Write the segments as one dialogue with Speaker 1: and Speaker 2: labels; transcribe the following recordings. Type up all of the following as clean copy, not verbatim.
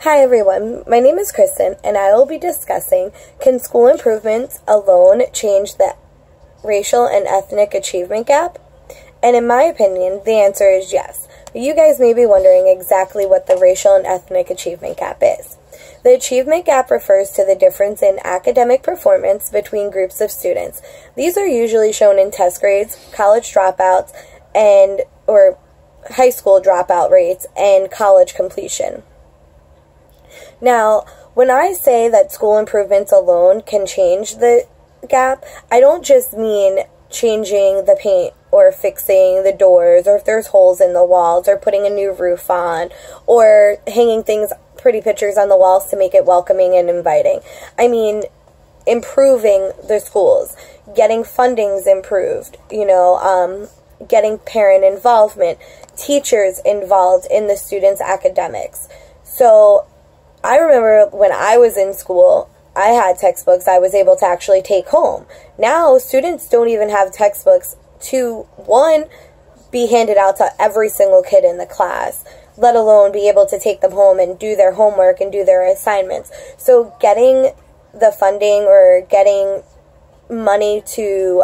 Speaker 1: Hi everyone, my name is Kristen and I will be discussing, can school improvements alone change the racial and ethnic achievement gap? And in my opinion, the answer is yes. But you guys may be wondering exactly what the racial and ethnic achievement gap is. The achievement gap refers to the difference in academic performance between groups of students. These are usually shown in test grades, college dropouts, or high school dropout rates, and college completion. Now, when I say that school improvements alone can change the gap, I don't just mean changing the paint or fixing the doors or if there's holes in the walls or putting a new roof on or hanging pretty pictures on the walls to make it welcoming and inviting. I mean improving the schools, getting fundings improved, getting parent involvement, teachers involved in the students' academics. So I remember when I was in school, I had textbooks I was able to actually take home. Now, students don't even have textbooks to, one, be handed out to every single kid in the class, let alone be able to take them home and do their homework and do their assignments. So getting the funding or getting money to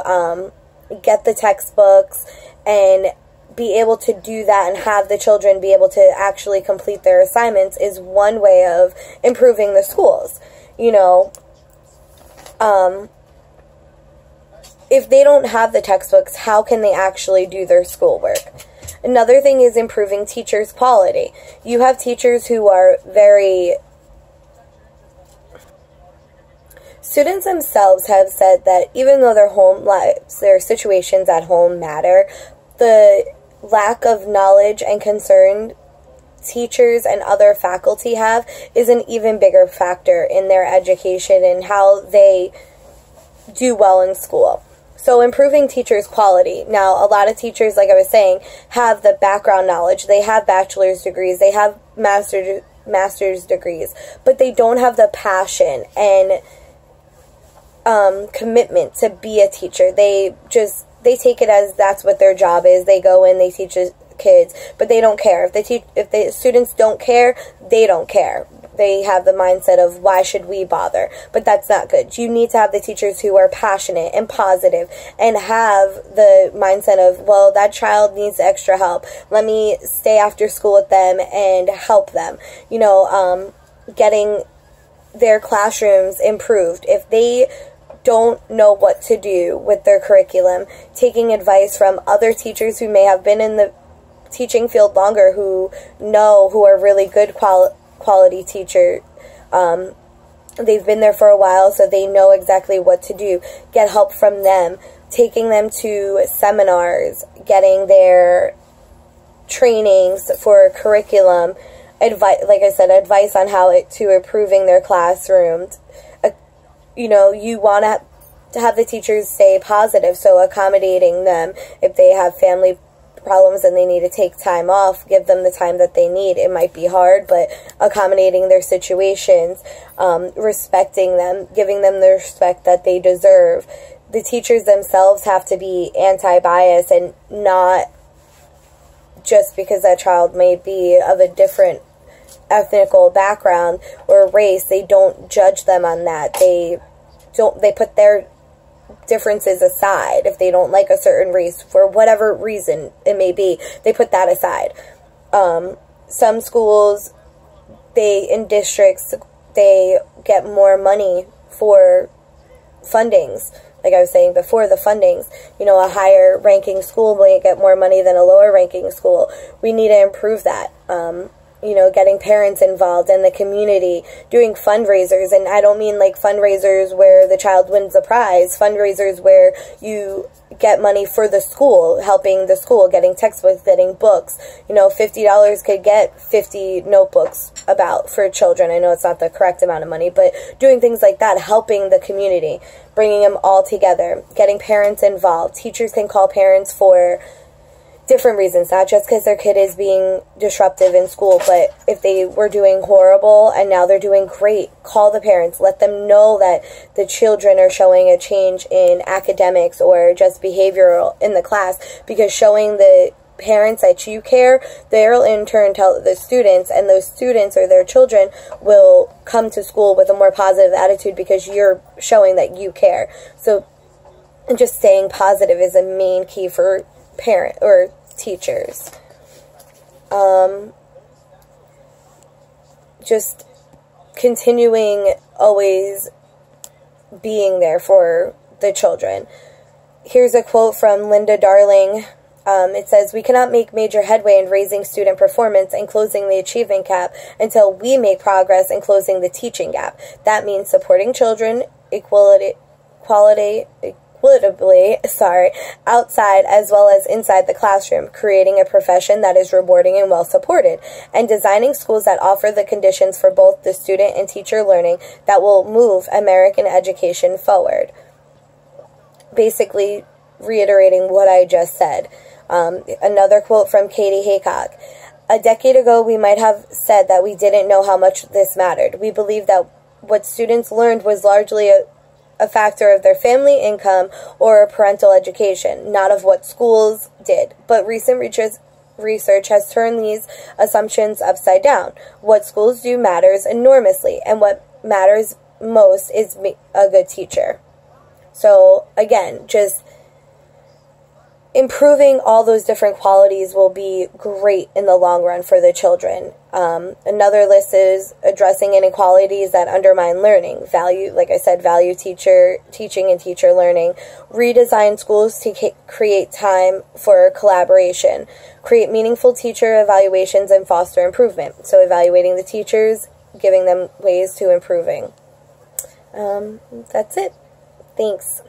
Speaker 1: get the textbooks and be able to do that and have the children be able to actually complete their assignments is one way of improving the schools. If they don't have the textbooks, how can they actually do their schoolwork? Another thing is improving teachers' quality. You have teachers who are Students themselves have said that even though their home lives, their situations at home matter, the lack of knowledge and concern teachers and other faculty have is an even bigger factor in their education and how they do well in school. So improving teachers' quality. Now, a lot of teachers, like I was saying, have the background knowledge. They have bachelor's degrees. They have master's degrees. But they don't have the passion and commitment to be a teacher. They take it as that's what their job is. They go in, they teach kids, but they don't care. If the students don't care, they don't care. They have the mindset of why should we bother? But that's not good. You need to have the teachers who are passionate and positive and have the mindset of, well, that child needs extra help. Let me stay after school with them and help them. Getting their classrooms improved. If they don't know what to do with their curriculum, taking advice from other teachers who may have been in the teaching field longer, who are really good quality teachers. They've been there for a while, so they know exactly what to do. Get help from them, taking them to seminars, getting their trainings for curriculum, advice on how to improving their classrooms. You want to have the teachers stay positive, so accommodating them. If they have family problems and they need to take time off, give them the time that they need. It might be hard, but accommodating their situations, respecting them, giving them the respect that they deserve. The teachers themselves have to be anti-bias and not just because that child may be of a different ethnical background or race, they don't judge them on that. They put their differences aside. If they don't like a certain race for whatever reason it may be, they put that aside. Some schools, in districts, they get more money for fundings. Like I was saying before, the fundings, a higher ranking school may get more money than a lower ranking school. We need to improve that. Getting parents involved in the community, doing fundraisers, and I don't mean like fundraisers where the child wins a prize, fundraisers where you get money for the school, helping the school, getting textbooks, getting books. $50 could get 50 notebooks for children. I know it's not the correct amount of money, but doing things like that, helping the community, bringing them all together, getting parents involved. Teachers can call parents for different reasons, not just because their kid is being disruptive in school, but if they were doing horrible and now they're doing great, call the parents, let them know that the children are showing a change in academics or just behavioral in the class, because showing the parents that you care, they'll in turn tell the students, and those students or their children will come to school with a more positive attitude because you're showing that you care. So just staying positive is a main key for parent or teachers. Just continuing always being there for the children. Here's a quote from Linda Darling. It says, "We cannot make major headway in raising student performance and closing the achievement gap until we make progress in closing the teaching gap. That means supporting children equitably, outside as well as inside the classroom, creating a profession that is rewarding and well supported, and designing schools that offer the conditions for both the student and teacher learning that will move American education forward." Basically reiterating what I just said. Another quote from Katie Haycock. "A decade ago, we might have said that we didn't know how much this mattered. We believed that what students learned was largely a factor of their family income or parental education, not of what schools did. But recent research has turned these assumptions upside down. What schools do matters enormously, and what matters most is a good teacher." So, again, just improving all those different qualities will be great in the long run for the children. Another list is addressing inequalities that undermine learning. Value, like I said, value teaching and teacher learning. Redesign schools to create time for collaboration. Create meaningful teacher evaluations and foster improvement. So evaluating the teachers, giving them ways to improving. That's it. Thanks.